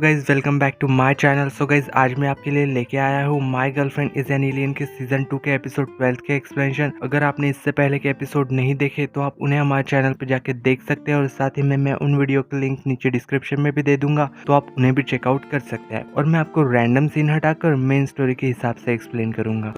Guys welcome back to my channel. So guys आज मैं आपके लिए लेके आया हूँ my girlfriend is an alien के सीजन 2 के एपिसोड 12 के एक्सप्लेनेशन। अगर आपने इससे पहले के एपिसोड नहीं देखे तो आप उन्हें हमारे चैनल पर जाके देख सकते हैं और साथ ही में मैं उन वीडियो का लिंक नीचे डिस्क्रिप्शन में भी दे दूंगा, तो आप उन्हें भी चेकआउट कर सकते हैं। और मैं आपको रैंडम सीन हटाकर मेन स्टोरी के हिसाब से एक्सप्लेन करूंगा।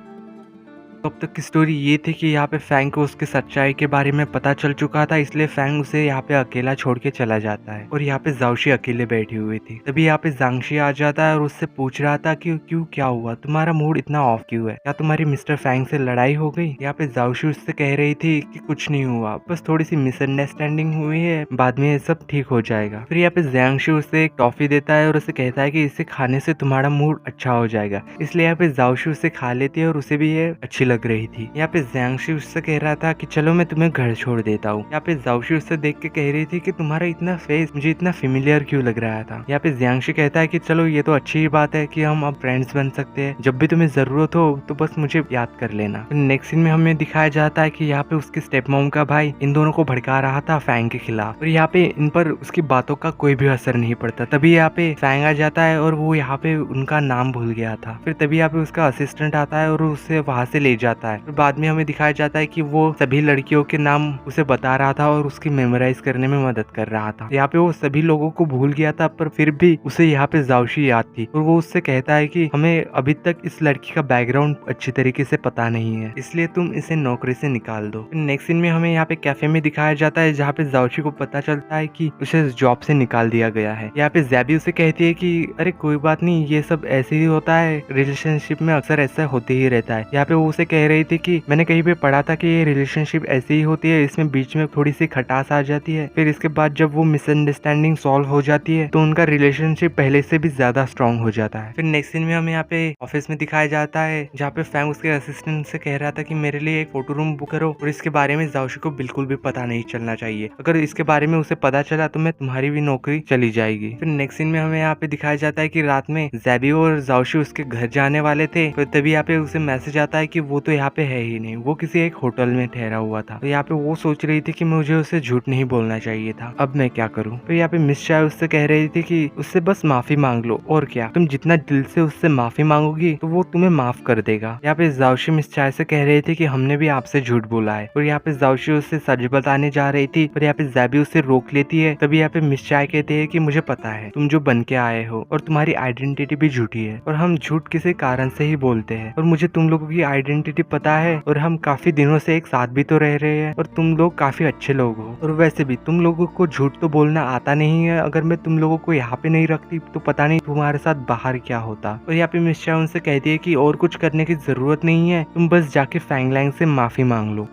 तो अब तक की स्टोरी ये थी कि यहाँ पे फैंग को उसके सच्चाई के बारे में पता चल चुका था, इसलिए फैंग उसे यहाँ पे अकेला छोड़ के चला जाता है और यहाँ पे जाओशी अकेले बैठी हुई थी। तभी यहाँ पे जांगशी आ जाता है और उससे पूछ रहा था कि क्यों, क्या हुआ, तुम्हारा मूड इतना ऑफ क्यों है, क्या तुम्हारी मिस्टर फैंग से लड़ाई हो गई। यहाँ पे जाओशी उससे कह रही थी कि कुछ नहीं हुआ, बस थोड़ी सी मिसअंडरस्टैंडिंग हुई है, बाद में ये सब ठीक हो जाएगा। फिर यहाँ पे जांगशी उसे एक टॉफी देता है और उसे कहता है कि इसे खाने से तुम्हारा मूड अच्छा हो जाएगा। इसलिए यहाँ पे जाओशी उसे खा लेती है और उसे भी ये अच्छी लग रही थी। यहाँ पे जांगशी उससे कह रहा था कि चलो मैं तुम्हें घर छोड़ देता हूँ। यहाँ पे जाओशी उससे देख के कह रही थी कि तुम्हारा इतना फेस मुझे इतना फेमिलियर क्यों लग रहा था। यहाँ पे जांगशी कहता है कि चलो ये तो अच्छी बात है कि हम अब फ्रेंड्स बन सकते हैं, जब भी तुम्हें जरूरत हो तो बस मुझे याद कर लेना। नेक्स्ट सीन में हमें दिखाया जाता है कि यहाँ पे उसके स्टेप मॉम का भाई इन दोनों को भड़का रहा था फैंग के खिलाफ, और यहाँ पे इन पर उसकी बातों का कोई भी असर नहीं पड़ता। तभी यहाँ पे फैंग आ जाता है और वो यहाँ पे उनका नाम भूल गया था। फिर तभी यहाँ पे उसका असिस्टेंट आता है और उसे वहां से ले जाता है। बाद में हमें दिखाया जाता है कि वो सभी लड़कियों के नाम उसे बता रहा था और उसकी मेमोराइज करने में मदद कर रहा था। यहाँ पे वो सभी लोगों को भूल गया था, पर फिर भी उसे यहाँ पे जाओशी याद थी और वो उससे कहता है कि हमें अभी तक इस लड़की का बैकग्राउंड अच्छी तरीके से पता नहीं है, इसलिए तुम इसे नौकरी से निकाल दो। नेक्स्ट सीन में हमें यहाँ पे कैफे में दिखाया जाता है जहाँ पे जाओशी को पता चलता है कि उसे जॉब से निकाल दिया गया है। यहाँ पे ज़ैबी उसे कहती है कि अरे कोई बात नहीं, ये सब ऐसे ही होता है, रिलेशनशिप में अक्सर ऐसा होते ही रहता है। यहाँ पे वो उसे कह रही थी कि मैंने कहीं पे पढ़ा था कि ये रिलेशनशिप ऐसी ही होती है, इसमें बीच में थोड़ी सी खटास आ जाती है, फिर इसके बाद जब वो मिसअंडरस्टैंडिंग सॉल्व हो जाती है तो उनका रिलेशनशिप पहले से भी ज्यादा स्ट्रांग हो जाता है। फिर नेक्स्ट सीन में हमें यहाँ पे ऑफिस में दिखाया जाता है जहाँ पे फैंग उसके असिस्टेंट से कह रहा था कि मेरे लिए एक फोटो रूम बुक करो और इसके बारे में जाओशी को बिल्कुल भी पता नहीं चलना चाहिए, अगर इसके बारे में उसे पता चला तो मैं तुम्हारी भी नौकरी चली जाएगी। फिर नेक्स्ट सीन में हमें यहाँ पे दिखाया जाता है कि रात में ज़ैबी और जाओशी उसके घर जाने वाले थे, तो तभी यहाँ पे उसे मैसेज आता है कि वो तो यहाँ पे है ही नहीं, वो किसी एक होटल में ठहरा हुआ था। तो यहाँ पे वो सोच रही थी कि मुझे उसे झूठ नहीं बोलना चाहिए था, अब मैं क्या करूँ। तो यहाँ पे मिस चाय उससे कह रही थी कि उससे बस माफी मांग लो, और क्या, तुम जितना दिल से उससे माफी मांगोगी तो वो तुम्हें माफ कर देगा। यहाँ पे जाओशी मिस चाय से कह रही थी कि हमने भी आपसे झूठ बोला है, और यहाँ पे जाओशी उससे सच बताने जा रही थी, और यहाँ पे ज़ैबी उसे रोक लेती है। तभी यहाँ पे मिस चाय कहती है कि मुझे पता है तुम जो बन के आए हो और तुम्हारी आइडेंटिटी भी झूठी है, और हम झूठ किसी कारण से ही बोलते हैं, और मुझे तुम लोगों की आइडेंटिटी पता है, और हम काफी दिनों से एक साथ भी तो रह रहे हैं, और तुम लोग काफी अच्छे लोग हो, और वैसे भी तुम लोगों को झूठ तो बोलना आता नहीं है। अगर मैं तुम लोगों को यहाँ पे नहीं रखती तो पता नहीं तुम्हारे साथ बाहर क्या होता। और यहाँ पे मिस चाय उनसे कहती है कि और कुछ करने की जरूरत नहीं है, तुम बस जाके फैंग लैंग से माफी मांग लो।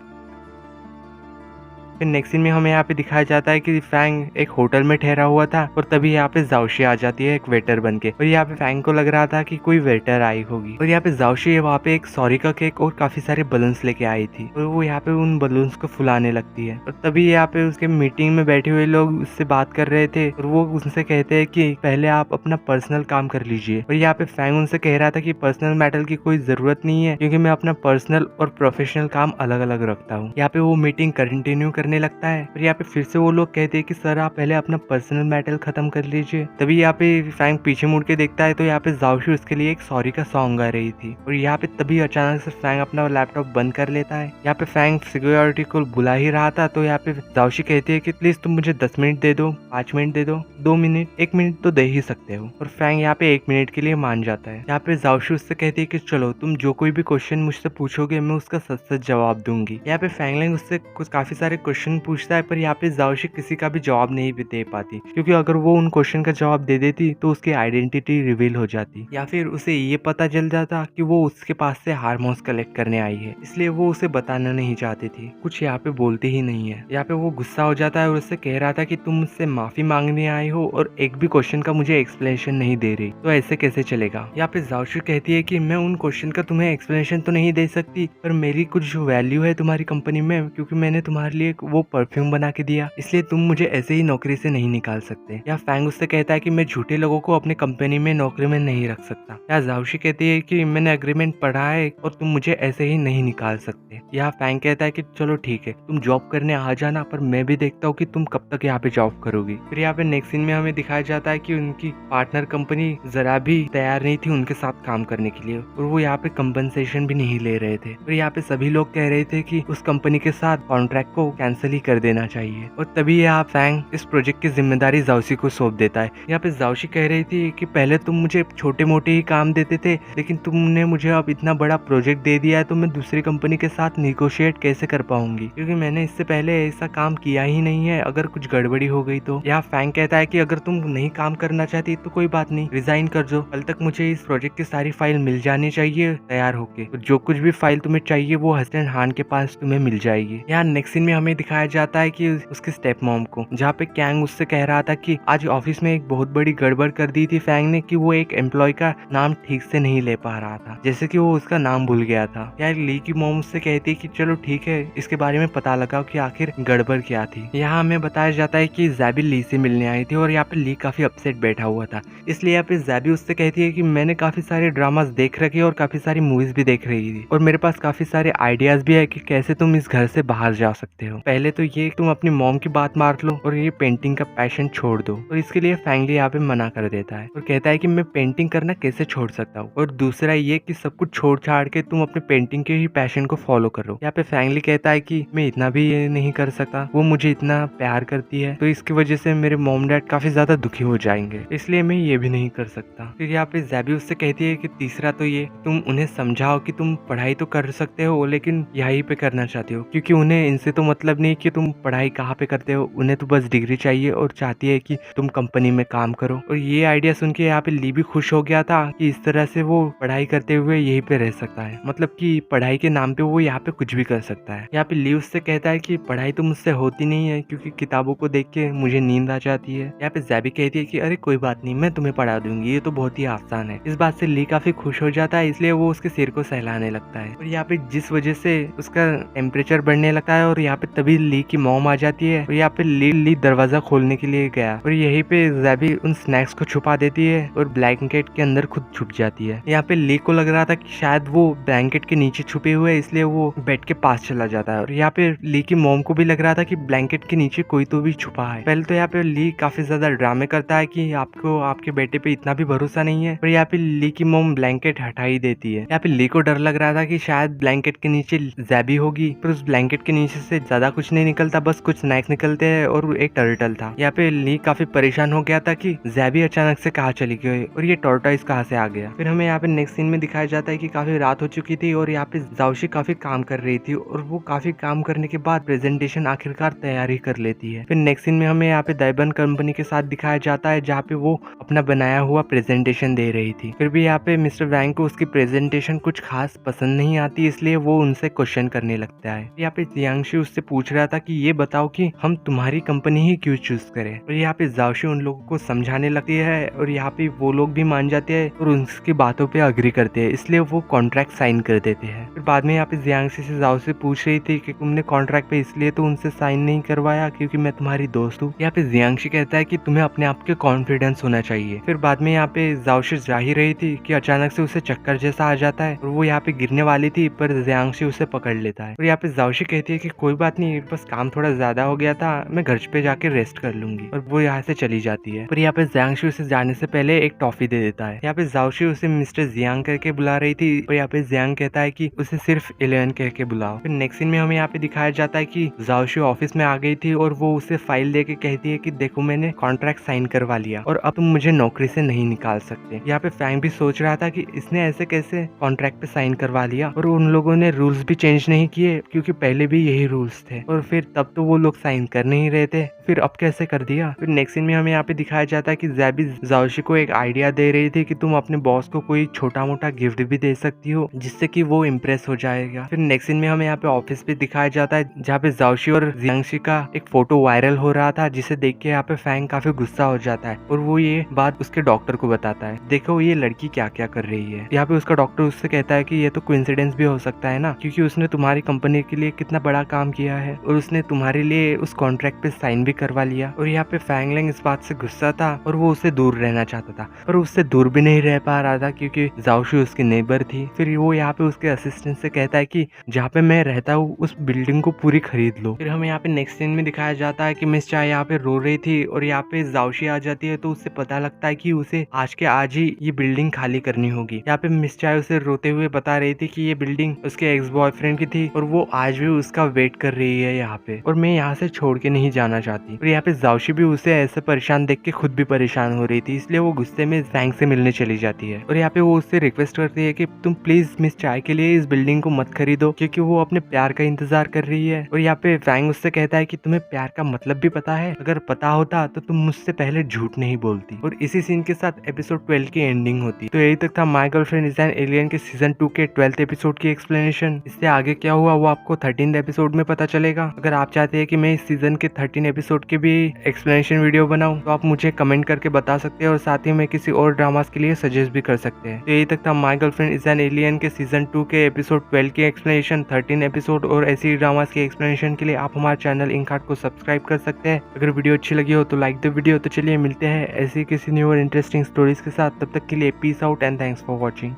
फिर नेक्स्ट सीन में हमें यहाँ पे दिखाया जाता है कि फैंग एक होटल में ठहरा हुआ था, और तभी यहाँ पे जाओशी आ जाती है एक वेटर बन के, और यहाँ पे फैंग को लग रहा था कि कोई वेटर आई होगी, और यहाँ पे जाओशी वहाँ पे एक सॉरी का केक और काफी सारे बलून्स लेके आई थी, और वो यहाँ पे उन बलून्स को फुलाने लगती है। और तभी यहाँ पे उसके मीटिंग में बैठे हुए लोग उससे बात कर रहे थे, और वो उनसे कहते हैं कि पहले आप अपना पर्सनल काम कर लीजिए। और यहाँ पे फैंग उनसे कह रहा था कि पर्सनल मैटर की कोई जरूरत नहीं है, क्योंकि मैं अपना पर्सनल और प्रोफेशनल काम अलग अलग रखता हूँ। यहाँ पे वो मीटिंग कंटिन्यू करने लगता है, और यहाँ पे फिर से वो लोग कहते हैं कि सर आप पहले अपना पर्सनल मैटर खत्म कर लीजिए। तभी यहाँ पे फैंग पीछे मुड़ के देखता है तो यहाँ पे जाओशी उसके लिए एक सॉरी का सॉन्ग गा रही थी, और यहाँ पे तभी अचानक से फैंग अपना लैपटॉप बंद कर लेता है। यहाँ पे फैंग सिक्योरिटी को बुला ही रहा था, तो यहाँ पे जाओशी कहती है कि प्लीज तुम मुझे 10 मिनट दे दो, 5 मिनट दे दो, 2 मिनट, 1 मिनट तो दे ही सकते हो। और फैंग यहाँ पे 1 मिनट के लिए मान जाता है। यहाँ पे जाओशी उससे कहती है कि चलो तुम जो कोई भी क्वेश्चन मुझसे पूछोगे मैं उसका सच सच जवाब दूंगी। यहाँ पे फैंग लैंग उससे कुछ काफी सारे क्वेश्चन पूछता है, पर यहाँ पे जाओशी किसी का भी जवाब नहीं भी दे पाती, क्योंकि अगर वो उन क्वेश्चन का जवाब दे देती तो उसकी आइडेंटिटी रिवील हो जाती, या फिर उसे ये पता चल जाता कि वो उसके पास से हार्मोन्स कलेक्ट करने आई है, इसलिए वो उसे बताना नहीं चाहती थी, कुछ यहाँ पे बोलती ही नहीं है। यहाँ पे वो गुस्सा हो जाता है और उससे कह रहा था कि तुम मुझसे माफी मांगने आई हो और एक भी क्वेश्चन का मुझे एक्सप्लेनेशन नहीं दे रही, तो ऐसे कैसे चलेगा। यहाँ पे जाओशी कहती है कि मैं उन क्वेश्चन का तुम्हें एक्सप्लेनेशन तो नहीं दे सकती, पर मेरी कुछ वैल्यू है तुम्हारी कंपनी में, क्योंकि मैंने तुम्हारे लिए वो परफ्यूम बना के दिया, इसलिए तुम मुझे ऐसे ही नौकरी से नहीं निकाल सकते। या फैंग उससे कहता है कि मैं झूठे लोगों को अपनी कंपनी में नौकरी में नहीं रख सकता। या जाओशी कहती है कि मैंने एग्रीमेंट पढ़ा है और तुम मुझे ऐसे ही नहीं निकाल सकते। या फैंग कहता है कि चलो ठीक है, तुम जॉब करने आ जाना, पर मैं भी देखता हूँ कि तुम कब तक यहाँ पे जॉब करोगी। फिर यहाँ पे नेक्स्ट सीन में हमें दिखाया जाता है कि उनकी पार्टनर कंपनी जरा भी तैयार नहीं थी उनके साथ काम करने के लिए, और वो यहाँ पे कंपनसेशन भी नहीं ले रहे थे। और यहाँ पे सभी लोग कह रहे थे कि उस कंपनी के साथ कॉन्ट्रैक्ट को कैंसिल ही कर देना चाहिए। और तभी यहाँ फैंग इस प्रोजेक्ट की जिम्मेदारी जाओशी को सौंप देता है। यहाँ पे जाओशी कह रही थी कि पहले तुम मुझे छोटे मोटे ही काम देते थे, लेकिन तुमने मुझे अब इतना बड़ा प्रोजेक्ट दे दिया है, तो मैं दूसरी कंपनी के साथ निगोशिएट कैसे कर पाऊंगी, क्योंकि मैंने इससे पहले ऐसा काम किया ही नहीं है। अगर कुछ गड़बड़ी हो गई तो। यहाँ फैंग कहता है कि अगर तुम नहीं काम करना चाहती तो कोई बात नहीं, रिजाइन कर दो। कल तक मुझे इस प्रोजेक्ट की सारी फाइल मिल जानी चाहिए तैयार होके। तो जो कुछ भी फाइल तुम्हें चाहिए वो हसन हान के पास तुम्हें मिल जाएगी। यहाँ नेक्स्ट सीन में हमें दिखाया जाता है कि उसके स्टेप मॉम को, जहाँ पे कैंग उससे कह रहा था कि आज ऑफिस में एक बहुत बड़ी गड़बड़ कर दी थी फैंग ने, कि वो एक एम्प्लॉय का नाम ठीक से नहीं ले पा रहा था, जैसे कि वो उसका नाम भूल गया था। यार ली की मॉम उससे कहती है कि चलो ठीक है, इसके बारे में पता लगाओ कि आखिर गड़बड़ क्या थी। यहाँ हमें बताया जाता है कि ज़ैबी ली से मिलने आई थी और यहाँ पे ली काफी अपसेट बैठा हुआ था, इसलिए यहाँ पे ज़ैबी उससे कहती है कि मैंने काफी सारे ड्रामास देख रखे और काफी सारी मूवीज भी देख रही थी, और मेरे पास काफी सारे आइडियाज भी है कि कैसे तुम इस घर से बाहर जा सकते हो। पहले तो ये तुम अपनी मॉम की बात मार लो और ये पेंटिंग का पैशन छोड़ दो। और इसके लिए फैंगली यहाँ पे मना कर देता है और कहता है कि मैं पेंटिंग करना कैसे छोड़ सकता हूँ, और दूसरा ये कि सब कुछ छोड़ छाड़ के तुम अपने पेंटिंग के ही पैशन को फॉलो करो। यहाँ पे फैंगली कहता है कि मैं इतना भी ये नहीं कर सकता, वो मुझे इतना प्यार करती है, तो इसकी वजह से मेरे मॉम डैड काफी ज्यादा दुखी हो जाएंगे, इसलिए मैं ये भी नहीं कर सकता। फिर यहाँ पे ज़ैबी उससे कहती है कि तीसरा तो ये तुम उन्हें समझाओ कि तुम पढ़ाई तो कर सकते हो, लेकिन यहीं पे करना चाहते हो, क्योंकि उन्हें इनसे तो मतलब नहीं कि तुम पढ़ाई कहाँ पे करते हो, उन्हें तो बस डिग्री चाहिए और चाहती है कि तुम कंपनी में काम करो। और ये आइडिया सुन के यहाँ पे ली भी खुश हो गया था कि इस तरह से वो पढ़ाई करते हुए यहीं पे रह सकता है, मतलब कि पढ़ाई के नाम पे वो यहाँ पे कुछ भी कर सकता है। यहाँ पे ली उससे कहता है कि पढ़ाई तो मुझसे होती नहीं है, क्योंकि किताबों को देख के मुझे नींद आ जाती है। यहाँ पे ज़ैबी कहती है कि अरे कोई बात नहीं, मैं तुम्हें पढ़ा दूंगी, ये तो बहुत ही आसान है। इस बात से ली काफी खुश हो जाता है, इसलिए वो उसके सिर को सहलाने लगता है। और यहाँ पे जिस वजह से उसका टेम्परेचर बढ़ने लगता है, और यहाँ पे तभी ली की मॉम आ जाती है, और यहाँ पे ली दरवाजा खोलने के लिए गया, और यहीं पे ज़ैबी उन स्नैक्स को छुपा देती है और ब्लैंकेट के अंदर खुद छुप जाती है। यहाँ पे ली को लग रहा था कि शायद वो ब्लैंकेट के नीचे छुपे हुए, इसलिए वो बेड के पास चला जाता है। और यहाँ पे ली की मॉम को भी लग रहा था कि ब्लैंकेट के नीचे कोई तो भी छुपा है। पहले तो यहाँ पे ली काफी ज्यादा ड्रामे करता है कि आपको आपके बेटे पे इतना भी भरोसा नहीं है, और यहाँ पे ली की मॉम ब्लैंकेट हटा ही देती है। यहाँ पे ली को डर लग रहा था कि शायद ब्लैंकेट के नीचे ज़ैबी होगी, पर उस ब्लैंकेट के नीचे से ज्यादा कुछ नहीं निकलता, बस कुछ स्नैक्स निकलते हैं और एक टर्टल था। यहाँ पे ली काफी परेशान हो गया था कि ज़ैबी अचानक से कहाँ चली गई और ये टॉर्टोइस कहाँ से आ गया। फिर हमें यहाँ पे नेक्स्ट सीन में दिखाया जाता है कि काफी रात हो चुकी थी और यहाँ पे जाओशी काफी काम कर रही थी, और वो काफी काम करने के बाद प्रेजेंटेशन आखिरकार तैयारी कर लेती है। फिर नेक्स्ट सीन में हमें यहाँ पे दाइबन कंपनी के साथ दिखाया जाता है, जहाँ पे वो अपना बनाया हुआ प्रेजेंटेशन दे रही थी। फिर भी यहाँ पे मिस्टर वैंग को उसकी प्रेजेंटेशन कुछ खास पसंद नहीं आती, इसलिए वो उनसे क्वेश्चन करने लगता है। यहाँ पे जियांगशी उससे पूछ रहा था कि ये बताओ कि हम तुम्हारी कंपनी ही क्यों चूज करें, और यहाँ पे जाओशी उन लोगों को समझाने लगती है, और यहाँ पे वो लोग भी मान जाते हैं और उनकी बातों पे अग्री करते हैं, इसलिए वो कॉन्ट्रैक्ट साइन कर देते हैं। फिर बाद में यहाँ पे जियांगशी से जाओशी पूछ रही थी कि तुमने कॉन्ट्रैक्ट पे इसलिए तो उनसे साइन नहीं करवाया क्योंकि मैं तुम्हारी दोस्त हूँ। यहाँ पे जियांगशी कहता है कि तुम्हें अपने आप के कॉन्फिडेंस होना चाहिए। फिर बाद में यहाँ पे जाओशी जा ही रही थी कि अचानक से उसे चक्कर जैसा आ जाता है, और वो यहाँ पे गिरने वाली थी, पर जियांगशी उसे पकड़ लेता है। और यहाँ पे जाओशी कहती है कि कोई बात नहीं, बस काम थोड़ा ज्यादा हो गया था, मैं घर पे जाके रेस्ट कर लूंगी, और वो यहाँ से चली जाती है। पर यहाँ पे जियांगशी उसे जाने से पहले एक टॉफी दे देता है। यहाँ पे जाओशी उसे मिस्टर जियांग करके बुला रही थी, और यहाँ पे जियांग कहता है कि उसे सिर्फ 11 करके बुलाओ। फिर नेक्स्ट सीन में हमें यहाँ पे दिखाया जाता है कि जाओशी ऑफिस में आ गई थी, और वो उसे फाइल दे के कहती है कि देखो मैंने कॉन्ट्रैक्ट साइन करवा लिया, और अब तुम मुझे नौकरी से नहीं निकाल सकते। यहाँ पे फैंग भी सोच रहा था कि इसने ऐसे कैसे कॉन्ट्रैक्ट पे साइन करवा लिया, और उन लोगों ने रूल्स भी चेंज नहीं किए क्योंकि पहले भी यही रूल्स थे, और फिर तब तो वो लोग साइन कर नहीं रहे थे, फिर अब कैसे कर दिया। फिर नेक्स्ट सीन में हमें यहाँ पे दिखाया जाता है कि ज़ैबी जाओशी को एक आइडिया दे रही थी कि तुम अपने बॉस को कोई छोटा मोटा गिफ्ट भी दे सकती हो, जिससे कि वो इम्प्रेस हो जाएगा। फिर नेक्स्ट सीन में हमें यहाँ पे ऑफिस पे दिखाया जाता है, जहाँ पे जाओशी और जियांगशी का एक फोटो वायरल हो रहा था, जिसे देख के यहाँ पे फैंग काफी गुस्सा हो जाता है, और वो ये बात उसके डॉक्टर को बताता है। देखो ये लड़की क्या क्या कर रही है। यहाँ पे उसका डॉक्टर उससे कहता है कि ये तो कोइंसिडेंस भी हो सकता है ना, क्योंकि उसने तुम्हारी कंपनी के लिए कितना बड़ा काम किया है। है और उसने तुम्हारे लिए उस कॉन्ट्रैक्ट पे साइन भी करवा लिया। और यहाँ पे फैंगलिंग इस बात से गुस्सा था और वो उससे दूर रहना चाहता था, पर उससे दूर भी नहीं रह पा रहा था क्योंकि जाओशी उसकी नेबर थी। फिर वो यहाँ पे उसके असिस्टेंट से कहता है कि जहाँ पे मैं रहता हूँ उस बिल्डिंग को पूरी खरीद लो। फिर हमें यहाँ पे नेक्स्ट सीन में दिखाया जाता है कि मिस चाय यहाँ पे रो रही थी और यहाँ पे जाओशी आ जाती है, तो उससे पता लगता है कि उसे आज के आज ही ये बिल्डिंग खाली करनी होगी। यहाँ पे मिस चाय उसे रोते हुए बता रही थी कि ये बिल्डिंग उसके एक्स बॉयफ्रेंड की थी और वो आज भी उसका वेट कर रही है यहाँ पे, और मैं यहाँ से छोड़ के नहीं जाना चाहती। और यहाँ पे जाओशी भी उसे ऐसे परेशान देख के खुद भी परेशान हो रही थी, इसलिए वो गुस्से में फैंग से मिलने चली जाती है। और यहाँ पे वो उससे रिक्वेस्ट करती है कि तुम प्लीज मिस चाय के लिए इस बिल्डिंग को मत खरीदो क्योंकि वो अपने प्यार का इंतजार कर रही है। और यहाँ पे फैंग उससे कहता है कि तुम्हें प्यार का मतलब भी पता है, अगर पता होता तो तुम मुझसे पहले झूठ नहीं बोलती। और इसी सीन के साथ एपिसोड 12 की एंडिंग होती। तो यही तक था my girlfriend is an alien के सीजन 2 के 12th एपिसोड की एक्सप्लेनेशन। इससे आगे क्या हुआ वो आपको 13th एपिसोड में पता चलेगा। अगर आप चाहते हैं कि मैं इस सीजन के 13 एपिसोड की भी एक्सप्लेनेशन वीडियो बनाऊं तो आप मुझे कमेंट करके बता सकते हैं और साथ ही में किसी और ड्रामास के लिए सजेस्ट भी कर सकते हैं। तो यही तक था my girlfriend is an alien के सीजन 2 के एपिसोड 12 की एक्सप्लेनेशन, 13 एपिसोड और ऐसी ड्रामास की एक्सप्लेनेशन के लिए आप हमारे चैनल इंकार्ट को सब्सक्राइब कर सकते हैं। अगर वीडियो अच्छी लगी हो तो लाइक द वीडियो। तो चलिए मिलते हैं ऐसी किसी न्यू और इंटरेस्टिंग स्टोरीज के साथ, तब तक के लिए peace out and thanks for watching.